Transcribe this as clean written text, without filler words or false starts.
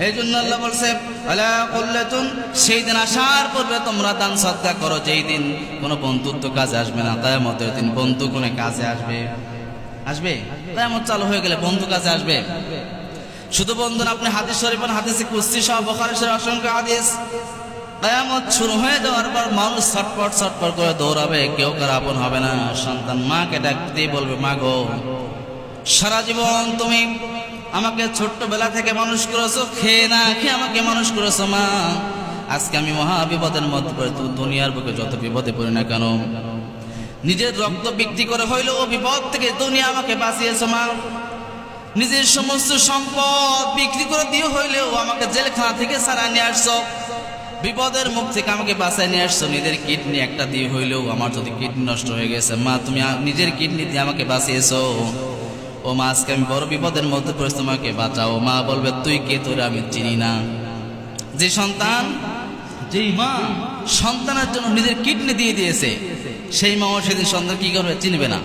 এই জন্য আল্লাহ বলছে আলা কুল্লাতুন, সেই দিন আসার পূর্বে তোমরা দান সদকা করো যেই দিন কোনো বন্ধুত্ব কাজে আসবে না। কিয়ামতের দিন বন্ধু কোনো কাজে আসবে? আসবে? কিয়ামত চালু হয়ে গেলে বন্ধু কাজে আসবে? শুধু বন্ধু না, আপনি হাদিস শরীফ হাদিসে কুদসি সহ বুখারী শরীফ অসংখ্য হাদিস। কিয়ামত শুরু হয়ে যাওয়ার পর মানুষ ছটপট ছটপট করে দৌড়াবে, কেউ কার আপন হবে না। সন্তান মাকে ডাকতেই বলবে, মা গো, সারা জীবন তুমি আমাকে ছোট্টবেলা থেকে মানুষ করেছো, খেয়ে না খেয়ে আমাকে মানুষ করেছো মা। আজকে আমি মহা বিপদের মধ্যে পড়ে, তুই দুনিয়ার বুকে যত বিপদে পড়ি না কেন, নিজের রক্ত বিক্রি করে হইলেও ও বিপদ থেকে দুনিয়া আমাকে বাঁচিয়েছো মা। নিজের সমস্ত সম্পদ বিক্রি করে দিয়ে হইলেও আমাকে জেলখানা থেকে ছাড়া নিয়ে আসছো, বিপদের মুখ থেকে আমাকে বাঁচায় নিয়ে আসছো। নিজের কিডনি একটা দিয়ে হইলেও, আমার যদি কিডনি নষ্ট হয়ে গেছে মা, তুমি নিজের কিডনি দিয়ে আমাকে বাঁচিয়েছো। ও মা, আজকে আমি বড় বিপদের মধ্যে পড়েছি, তোমাকে বাঁচাও। মা বলবে, তুই কে, তোরে আমি চিনি না। যে সন্তান, যেই মা সন্তানের জন্য নিজের কিডনি দিয়ে দিয়েছে, সেই মাও সেদিন সন্তান কি করবে? চিনবে না।